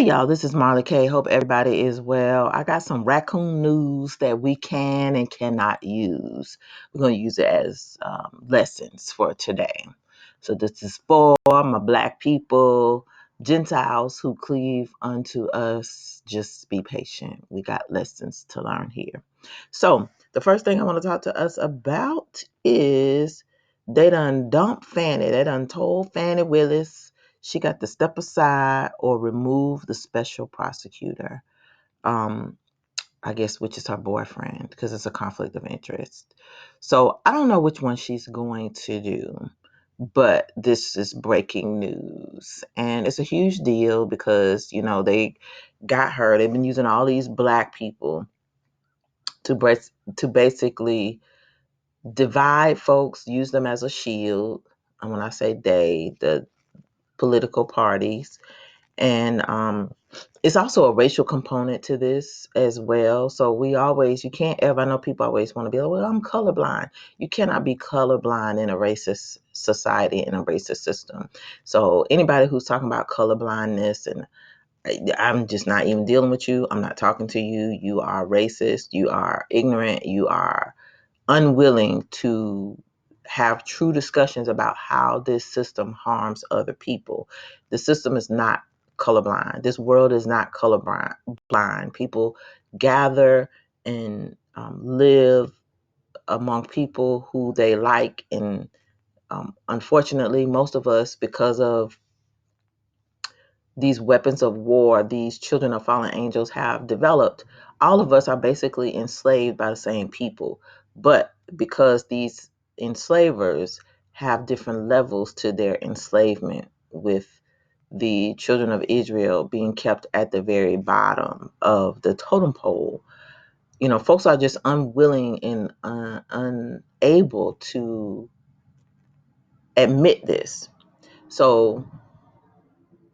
y'all, this is Marley K. Hope everybody is well. I got some raccoon news that we can and cannot use. We're going to use it as lessons for today. So this is for my black people, Gentiles who cleave unto us. Just be patient. We got lessons to learn here. So the first thing I want to talk to us about is they done dumped Fannie. They done told Fannie Willis she got to step aside or remove the special prosecutor, um, I guess, which is her boyfriend, because it's a conflict of interest. So I don't know which one she's going to do, but this is breaking news. And it's a huge deal because, they got her. They've been using all these black people to, to basically divide folks, use them as a shield. And when I say they, the political parties. And it's also a racial component to this as well. So you can't ever, I know people always want to be like, well, I'm colorblind. You cannot be colorblind in a racist society, in a racist system. So anybody who's talking about colorblindness, and I'm just not even dealing with you. I'm not talking to you. You are racist. You are ignorant. You are unwilling to have true discussions about how this system harms other people. The system is not colorblind. This world is not colorblind. People gather and live among people who they like. And unfortunately, most of us, because of these weapons of war these children of fallen angels have developed, all of us are basically enslaved by the same people. But because these enslavers have different levels to their enslavement, with the children of Israel being kept at the very bottom of the totem pole, folks are just unwilling and unable to admit this. So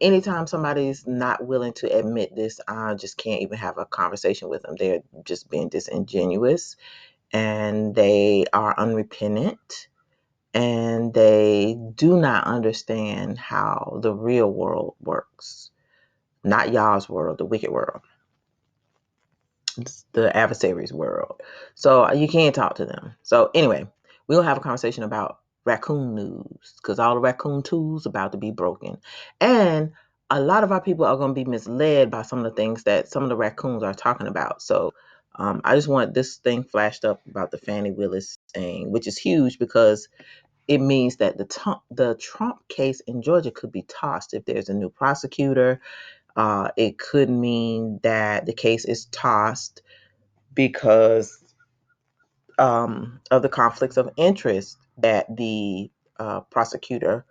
anytime somebody's not willing to admit this, I just can't even have a conversation with them. They're just being disingenuous, and they are unrepentant, and they do not understand how the real world works. Not y'all's world, the wicked world. It's the adversary's world. So you can't talk to them. So anyway, we'll have a conversation about raccoon news, because all the raccoon tools about to be broken. And a lot of our people are going to be misled by some of the things that some of the raccoons are talking about. So I just want this thing flashed up about the Fannie Willis thing, which is huge because it means that the Trump case in Georgia could be tossed if there's a new prosecutor. It could mean that the case is tossed because of the conflicts of interest that the prosecutor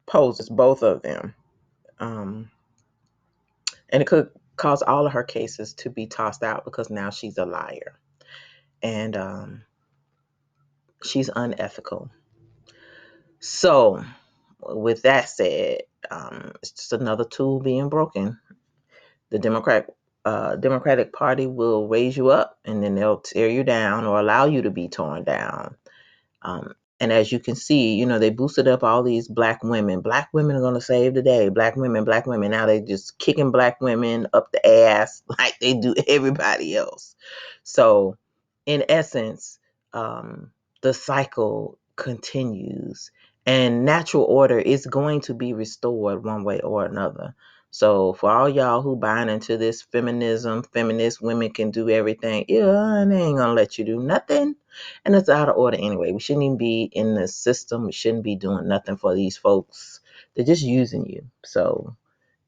poses, both of them. And it could cause all of her cases to be tossed out because now she's a liar. And she's unethical. So, with that said, it's just another tool being broken. The Democratic Party will raise you up, and then they'll tear you down or allow you to be torn down. And as you can see, they boosted up all these black women. Black women are going to save the day. Black women, black women. Now they just kicking black women up the ass like they do everybody else. So, in essence, the cycle continues, and natural order is going to be restored one way or another. So for all y'all who buying into this feminism, feminist women can do everything, yeah, and they ain't gonna let you do nothing. And it's out of order anyway. We shouldn't even be in the system. We shouldn't be doing nothing for these folks. They're just using you. So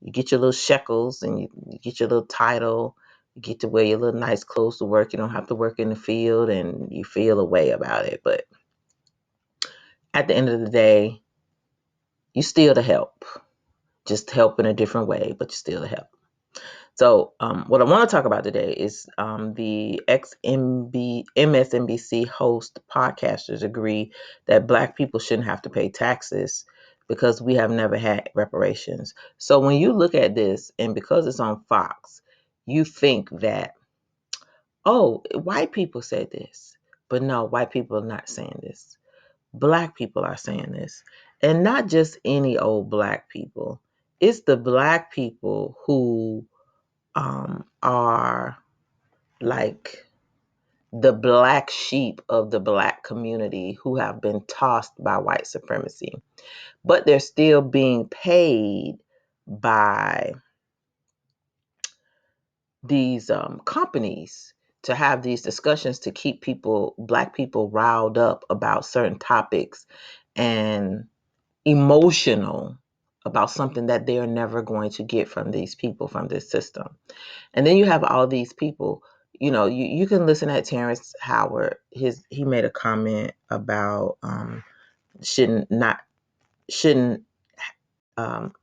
you get your little shekels, and you get your little title. You get to wear your little nice clothes to work. You don't have to work in the field, and you feel a way about it. But at the end of the day, you still to help. Just help in a different way, but you still to help. So what I want to talk about today is the MSNBC host podcasters agree that Black people shouldn't have to pay taxes because we have never had reparations. So when you look at this, and because it's on Fox, you think that, oh, white people said this. But no, white people are not saying this. Black people are saying this. And not just any old Black people. it's the Black people who are like the black sheep of the Black community who have been tossed by white supremacy, but they're still being paid by these companies to have these discussions to keep Black people riled up about certain topics and emotional about something that they are never going to get from these people, from this system. And then you have all these people, you can listen at Terrence Howard. He made a comment about shouldn't um,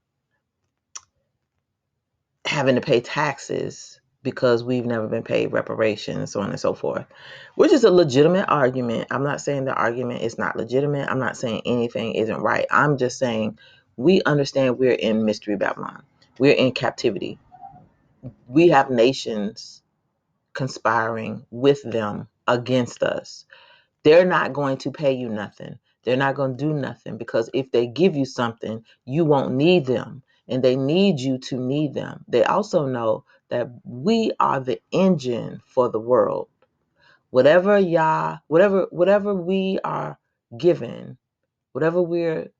having to pay taxes because we've never been paid reparations, so on and so forth, which is a legitimate argument. I'm not saying the argument is not legitimate. I'm not saying anything isn't right. I'm just saying we understand we're in Mystery Babylon. We're in captivity. We have nations conspiring with them against us. They're not going to pay you nothing. They're not going to do nothing, because if they give you something, you won't need them. And they need you to need them. They also know that we are the engine for the world. Whatever we are given, whatever we're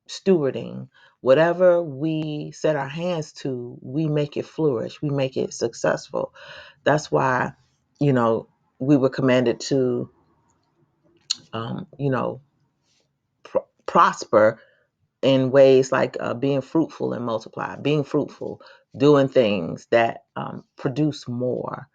stewarding, whatever we set our hands to, we make it flourish. We make it successful. That's why, we were commanded to, prosper in ways like being fruitful and multiply, being fruitful, doing things that produce more,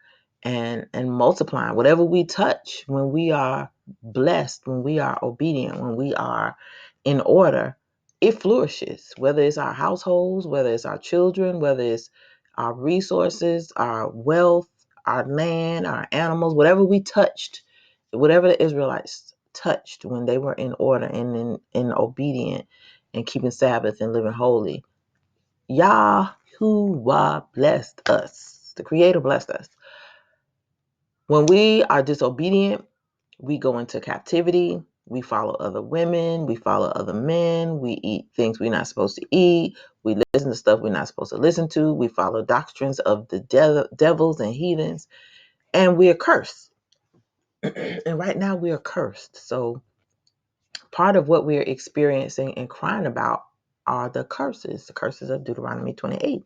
and multiplying whatever we touch. When we are blessed, when we are obedient, when we are in order, it flourishes. Whether it's our households, whether it's our children, whether it's our resources, our wealth, our land, our animals, whatever we touched, whatever the Israelites touched when they were in order and in obedient and keeping Sabbath and living holy, Yahuwah blessed us. The Creator blessed us. When we are disobedient, we go into captivity. We follow other women. We follow other men. We eat things we're not supposed to eat. We listen to stuff we're not supposed to listen to. We follow doctrines of the devils and heathens. And we are cursed. And right now we are cursed. So part of what we're experiencing and crying about are the curses of Deuteronomy 28.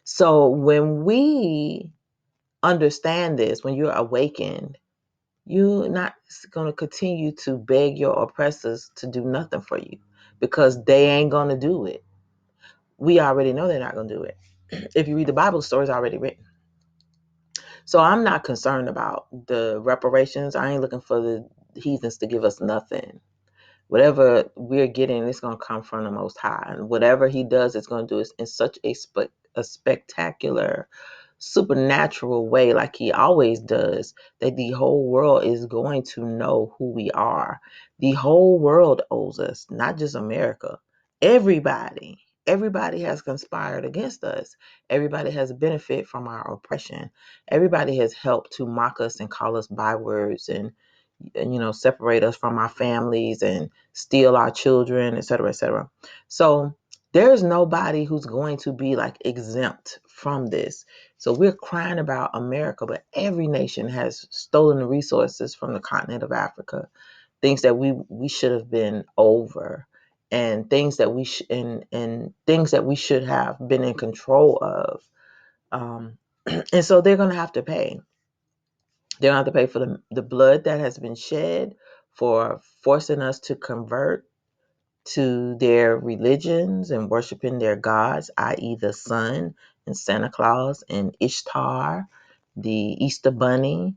So when we understand this, when you're awakened, you're not going to continue to beg your oppressors to do nothing for you, because they ain't going to do it. We already know they're not going to do it. If you read the Bible, the story's already written. So I'm not concerned about the reparations. I ain't looking for the heathens to give us nothing. Whatever we're getting, it's going to come from the Most High. And whatever he does, it's going to do it in such a spectacular, supernatural way, like he always does, that the whole world is going to know who we are. The whole world owes us, not just America. Everybody. Everybody has conspired against us. Everybody has benefit from our oppression. Everybody has helped to mock us and call us bywords and separate us from our families and steal our children, et cetera, et cetera. So there's nobody who's going to be like exempt from this. So we're crying about America, but every nation has stolen the resources from the continent of Africa, things that we should have been over, and things that and things that we should have been in control of. And so they're going to have to pay. They're going to have to pay for the blood that has been shed, for forcing us to convert to their religions and worshiping their gods, i.e. the sun and Santa Claus and Ishtar, the Easter Bunny,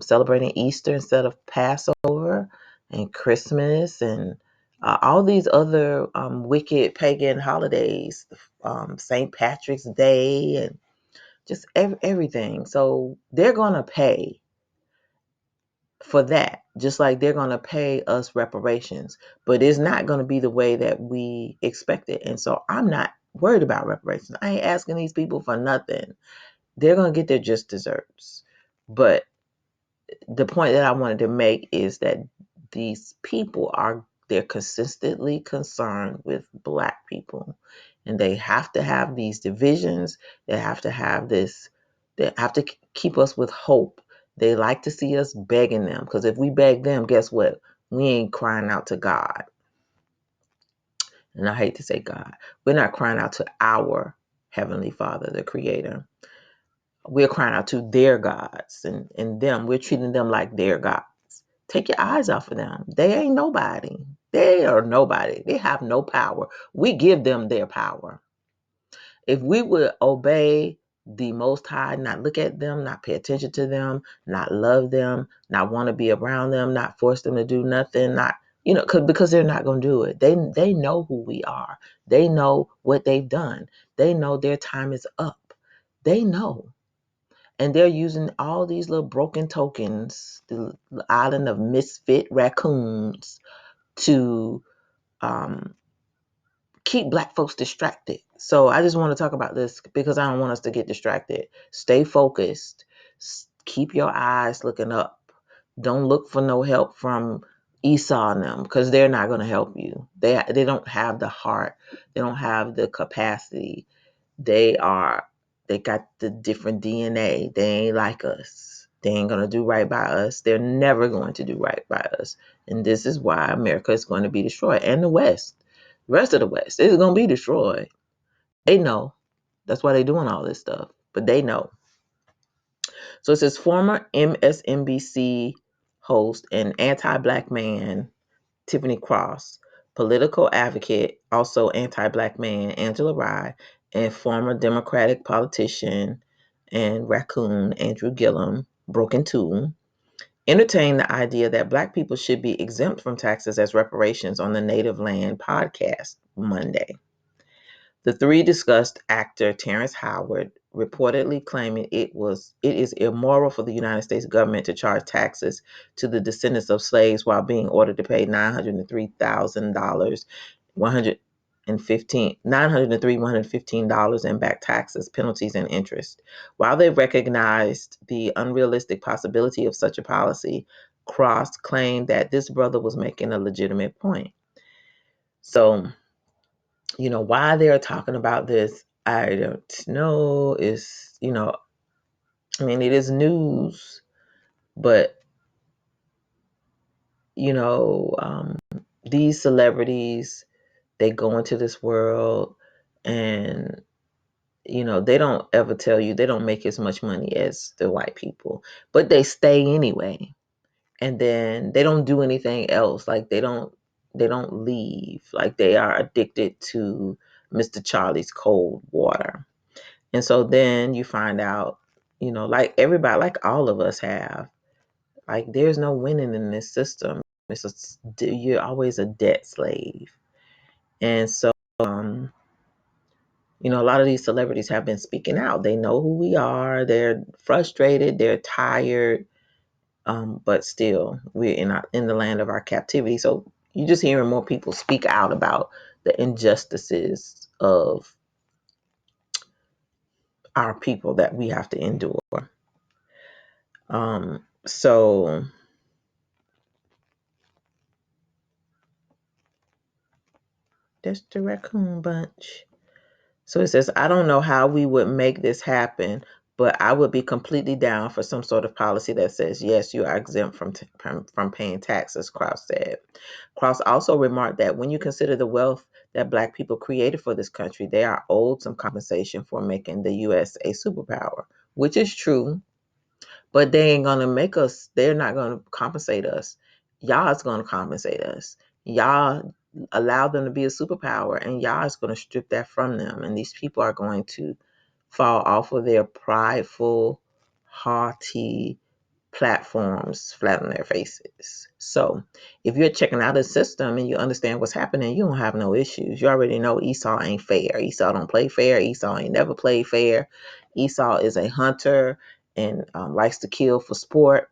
celebrating Easter instead of Passover and Christmas, and all these other wicked pagan holidays, St. Patrick's Day, and just everything. So they're going to pay for that, just like they're going to pay us reparations, but it's not going to be the way that we expect it. And so I'm not worried about reparations. I ain't asking these people for nothing. They're going to get their just desserts. But the point that I wanted to make is that these people are They're consistently concerned with Black people. And they have to have these divisions. They have to have this, they have to keep us with hope. They like to see us begging them, because if we beg them, guess what? We ain't crying out to God. And I hate to say God. We're not crying out to our Heavenly Father, the Creator. We're crying out to their gods, and them. We're treating them like their gods. Take your eyes off of them. They ain't nobody. They are nobody. They have no power. We give them their power. If we would obey the Most High, not look at them, not pay attention to them, not love them, not want to be around them, not force them to do nothing, not, because they're not going to do it. They know who we are. They know what they've done. They know their time is up. They know. And they're using all these little broken tokens, the island of misfit raccoons, to keep Black folks distracted. So I just want to talk about this because I don't want us to get distracted. Stay focused. Keep your eyes looking up. Don't look for no help from Esau and them, because they're not going to help you. They don't have the heart. They don't have the capacity. They got the different DNA. They ain't like us. They ain't going to do right by us. They're never going to do right by us. And this is why America is going to be destroyed. And the West. The rest of the West is going to be destroyed. They know. That's why they're doing all this stuff. But they know. So it says former MSNBC host and anti-Black man, Tiffany Cross, political advocate, also anti-Black man, Angela Rye, and former Democratic politician and raccoon, Andrew Gillum, Broken Tool, entertained the idea that Black people should be exempt from taxes as reparations on the Native Land podcast Monday. The three discussed actor Terrence Howard, reportedly claiming it is immoral for the United States government to charge taxes to the descendants of slaves while being ordered to pay $903,000, $115 in back taxes, penalties, and interest. While they recognized the unrealistic possibility of such a policy, Cross claimed that this brother was making a legitimate point. So, why they're talking about this, I don't know. It's, it is news, but, these celebrities, they go into this world and, they don't ever tell you, they don't make as much money as the white people, but they stay anyway. And then they don't do anything else. Like they don't leave. Like they are addicted to Mr. Charlie's cold water. And so then you find out, like everybody, like all of us have, like there's no winning in this system. You're always a debt slave. And so, a lot of these celebrities have been speaking out. They know who we are. They're frustrated. They're tired. But still, we're in the land of our captivity. So you're just hearing more people speak out about the injustices of our people that we have to endure. So that's the raccoon bunch. So it says, I don't know how we would make this happen, but I would be completely down for some sort of policy that says, yes, you are exempt from paying taxes, Krause said. Krause also remarked that when you consider the wealth that Black people created for this country, they are owed some compensation for making the U.S. a superpower, which is true. But they ain't going to make us, they're not going to compensate us. Y'all is going to compensate us. Y'all allow them to be a superpower, and y'all is going to strip that from them. And these people are going to fall off of their prideful, haughty platforms flat on their faces. So if you're checking out a system and you understand what's happening, you don't have no issues. You already know Esau ain't fair. Esau don't play fair. Esau ain't never played fair. Esau is a hunter and likes to kill for sport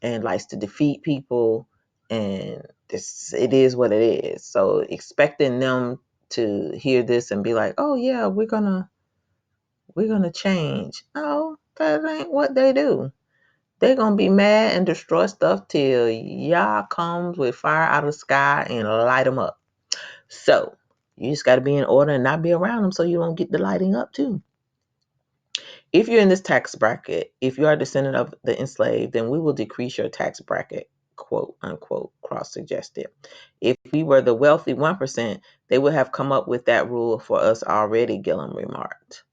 and likes to defeat people. And it is what it is. So expecting them to hear this and be like, oh yeah, we're gonna change. No, that ain't what they do. They're going to be mad and destroy stuff till Yah comes with fire out of the sky and light them up. So you just got to be in order and not be around them so you don't get the lighting up too. If you're in this tax bracket, if you are a descendant of the enslaved, then we will decrease your tax bracket, quote unquote, Cross suggested. If we were the wealthy 1%, they would have come up with that rule for us already, Gillum remarked.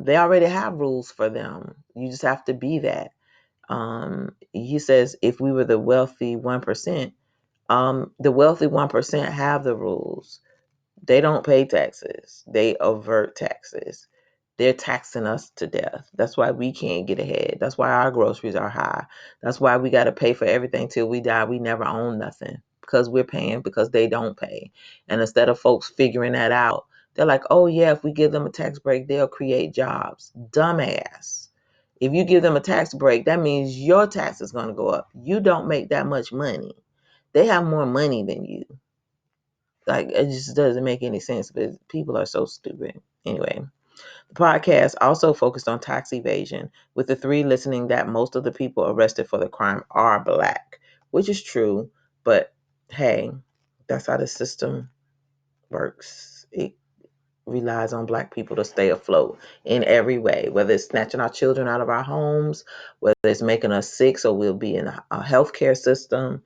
They already have rules for them. You just have to be that. He says if we were the wealthy 1%, the wealthy 1% have the rules. They don't pay taxes. They avert taxes. They're taxing us to death. That's why we can't get ahead. That's why our groceries are high. That's why we got to pay for everything till we die. We never own nothing because we're paying because they don't pay. And instead of folks figuring that out, they're like, oh, yeah, if we give them a tax break, they'll create jobs. Dumbass. If you give them a tax break, that means your tax is going to go up. You don't make that much money. They have more money than you. Like, it just doesn't make any sense, but people are so stupid. Anyway, the podcast also focused on tax evasion, with the three listening that most of the people arrested for the crime are Black, which is true, but hey, that's how the system works. It relies on Black people to stay afloat in every way, whether it's snatching our children out of our homes, whether it's making us sick so we'll be in a healthcare system,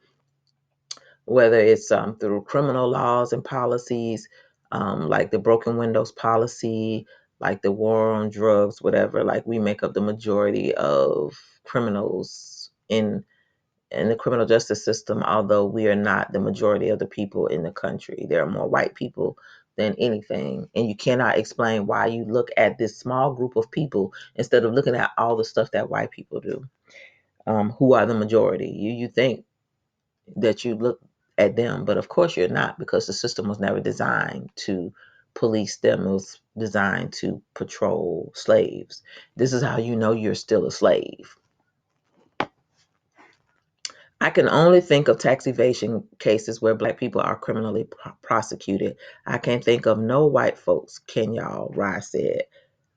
whether it's through criminal laws and policies, like the broken windows policy, like the war on drugs, whatever. Like, we make up the majority of criminals in the criminal justice system, although we are not the majority of the people in the country. There are more white people than anything. And you cannot explain why you look at this small group of people instead of looking at all the stuff that white people do, who are the majority. You think that you look at them, but of course you're not, because the system was never designed to police them. It was designed to patrol slaves. This is how you know you're still a slave. I can only think of tax evasion cases where Black people are criminally prosecuted. I can't think of no white folks, can y'all? Rye said.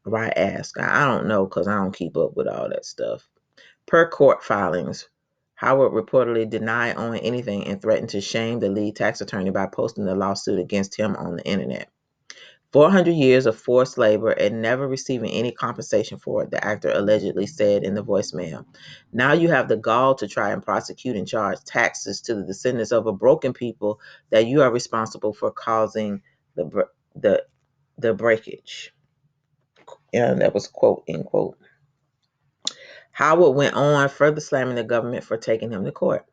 Rye asked. I don't know, because I don't keep up with all that stuff. Per court filings, Howard reportedly denied owing anything and threatened to shame the lead tax attorney by posting the lawsuit against him on the internet. 400 years of forced labor and never receiving any compensation for it, the actor allegedly said in the voicemail. Now you have the gall to try and prosecute and charge taxes to the descendants of a broken people that you are responsible for causing the the breakage. And that was quote, end quote. Howard went on, further slamming the government for taking him to court.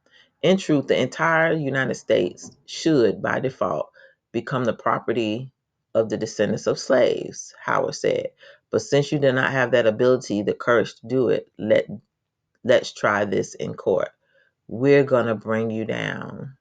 In truth, the entire United States should, by default, become the property of the descendants of slaves, Howard said. But since you do not have that ability, the courage to do it, let's try this in court. We're going to bring you down.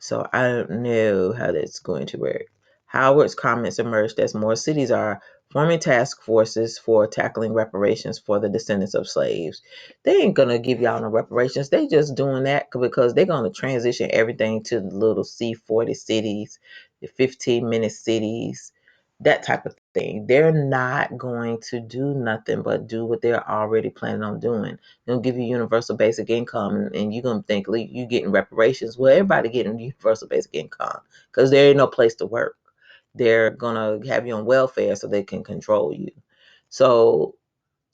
So I don't know how that's going to work. Howard's comments emerged as more cities are forming task forces for tackling reparations for the descendants of slaves. They ain't gonna give y'all no reparations. They just doing that because they're gonna transition everything to the little C40 cities, the 15-minute cities, that type of thing. They're not going to do nothing but do what they're already planning on doing. They'll give you universal basic income, and you're gonna think you getting reparations. Well, everybody getting universal basic income because there ain't no place to work. They're gonna have you on welfare so they can control you. So,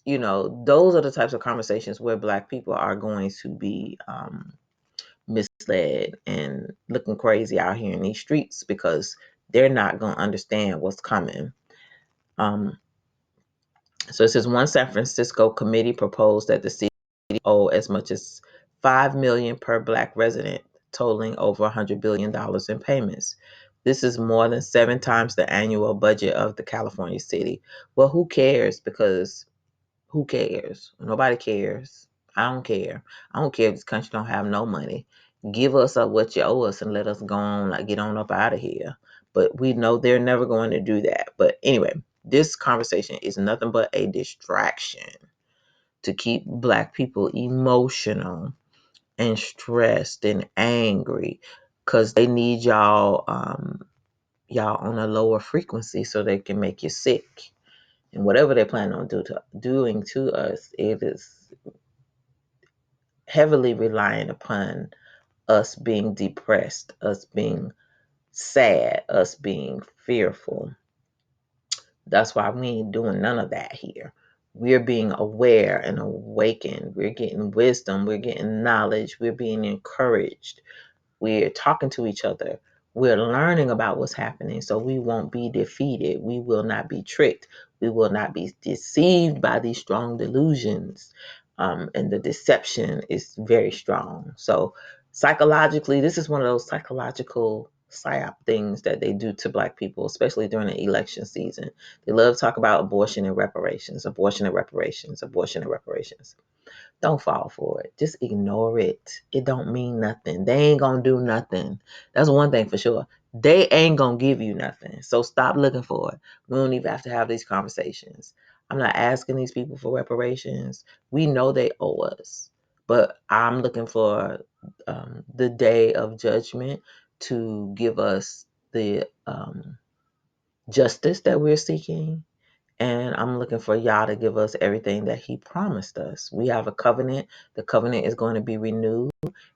those are the types of conversations where Black people are going to be misled and looking crazy out here in these streets because they're not gonna understand what's coming. So it says one San Francisco committee proposed that the city owe as much as $5 million per Black resident, totaling over $100 billion in payments. This is more than 7 times the annual budget of the California city. Well, who cares? Because who cares? Nobody cares. I don't care. I don't care if this country don't have no money. Give us up what you owe us and let us go on, like get on up out of here. But we know they're never going to do that. But anyway, this conversation is nothing but a distraction to keep Black people emotional and stressed and angry because they need y'all on a lower frequency so they can make you sick. And whatever they plan on doing to us, heavily relying upon us being depressed, us being sad, us being fearful. That's why we ain't doing none of that here. We're being aware and awakened. We're getting wisdom. We're getting knowledge. We're being encouraged. We're talking to each other. We're learning about what's happening so we won't be defeated. We will not be tricked. We will not be deceived by these strong delusions. And the deception is very strong. So, psychologically, this is one of those psychological psyop things that they do to Black people, especially during the election season. They love to talk about abortion and reparations, abortion and reparations, abortion and reparations. Don't fall for it. Just ignore it. It don't mean nothing. They ain't gonna do nothing. That's one thing for sure. They ain't gonna give you nothing. So stop looking for it. We don't even have to have these conversations. I'm not asking these people for reparations. We know they owe us. But I'm looking for the day of judgment to give us the justice that we're seeking, and I'm looking for y'all to give us everything that He promised us. We have a covenant. The covenant is going to be renewed.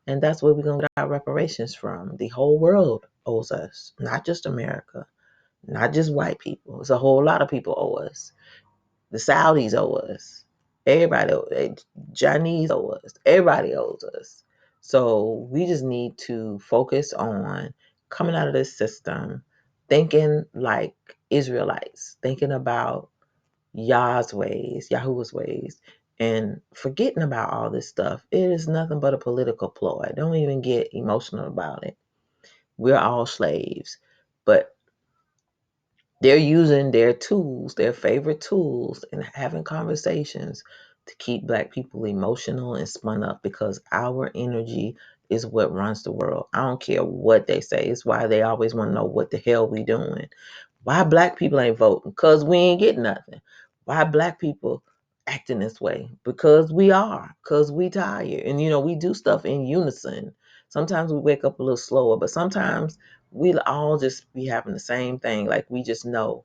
And that's where we're going to get our reparations from. The whole world owes us, not just America, not just white people. It's a whole lot of people owe us. The Saudis owe us. Everybody, Chinese owe us. Everybody owes us. So we just need to focus on coming out of this system, thinking like Israelites, thinking about Yah's ways, Yahuwah's ways, and forgetting about all this stuff. It is nothing but a political ploy. Don't even get emotional about it. We're all slaves, but they're using their tools, their favorite tools, and having conversations to keep Black people emotional and spun up because our energy is what runs the world. I don't care what they say. It's why they always want to know what the hell we doing. Why Black people ain't voting? Because we ain't getting nothing. Why Black people acting this way? Because we are. Because we tired. And, we do stuff in unison. Sometimes we wake up a little slower, but sometimes we'll all just be having the same thing. Like we just know.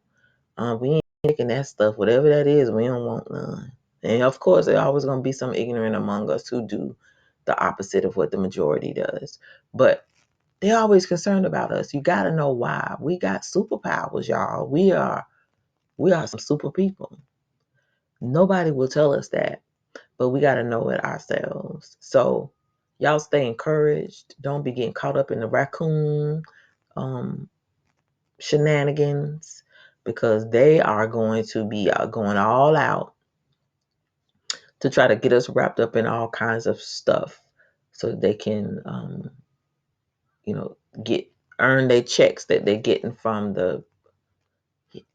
We ain't taking that stuff. Whatever that is, we don't want none. And, of course, there's always going to be some ignorant among us who do the opposite of what the majority does. But they're always concerned about us. You got to know why. We got superpowers, y'all. We are some super people. Nobody will tell us that, but we got to know it ourselves. So y'all stay encouraged. Don't be getting caught up in the raccoon shenanigans, because they are going to be going all out to try to get us wrapped up in all kinds of stuff so they can, get earn their checks that they're getting from the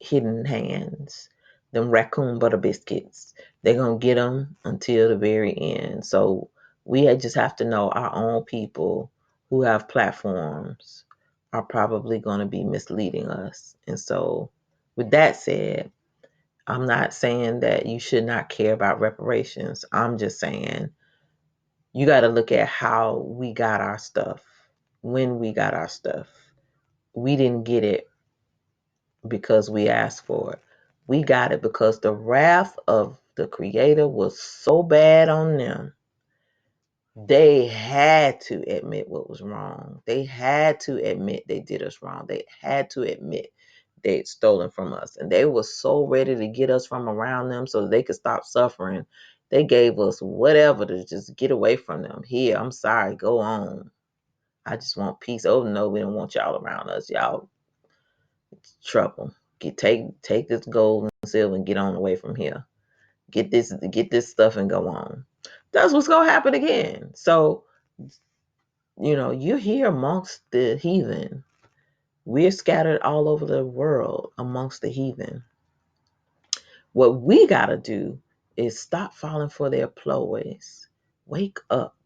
hidden hands, them raccoon butter biscuits. They're going to get them until the very end. So we just have to know our own people who have platforms are probably going to be misleading us. And so, with that said, I'm not saying that you should not care about reparations. I'm just saying you got to look at how we got our stuff, when we got our stuff. We didn't get it because we asked for it. We got it because the wrath of the Creator was so bad on them. They had to admit what was wrong. They had to admit they did us wrong. They had to admit they'd stolen from us. And they were so ready to get us from around them so they could stop suffering. They gave us whatever to just get away from them. Here, I'm sorry, go on. I just want peace. Oh no, we don't want y'all around us. Y'all trouble. Take this gold and silver and get on away from here. Get this stuff and go on. That's what's gonna happen again. So, you're here amongst the heathen. We're scattered all over the world amongst the heathen. What we gotta do is stop falling for their ploys. Wake up.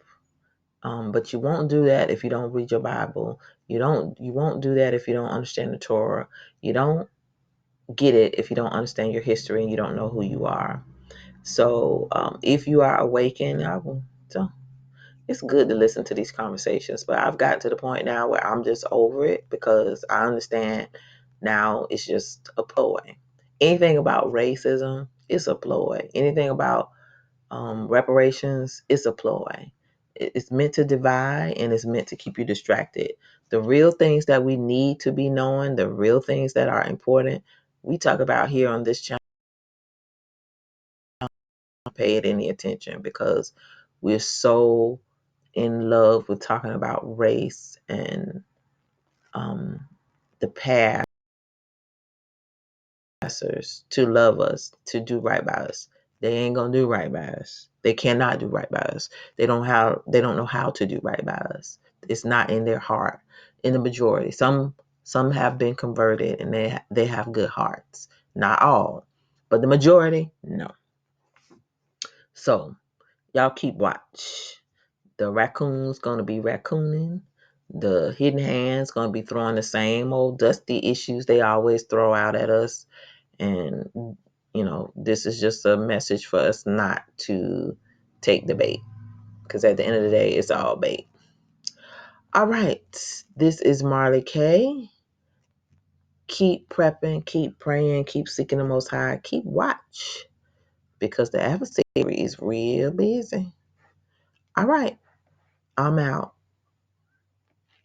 But you won't do that if you don't read your Bible. You won't do that if you don't understand the Torah. You don't get it if you don't understand your history and you don't know who you are. So if you are awakened, so it's good to listen to these conversations. But I've gotten to the point now where I'm just over it because I understand now it's just a ploy. Anything about racism, it's a ploy. Anything about reparations, it's a ploy. It's meant to divide and it's meant to keep you distracted. The real things that we need to be knowing, the real things that are important, we talk about here on this channel. Don't pay it any attention because we're so in love with talking about race and the past to love us, to do right by us. They ain't gonna do right by us. They cannot do right by us. They don't know how to do right by us. It's not in their heart. In the majority. Some have been converted and they have good hearts. Not all. But the majority, no. So y'all keep watch. The raccoon's gonna be raccooning. The hidden hand's gonna be throwing the same old dusty issues they always throw out at us. And, this is just a message for us not to take the bait. Because at the end of the day, it's all bait. All right. This is Marley K. Keep prepping, keep praying, keep seeking the Most High, keep watch. Because the adversary is real busy. All right. I'm out.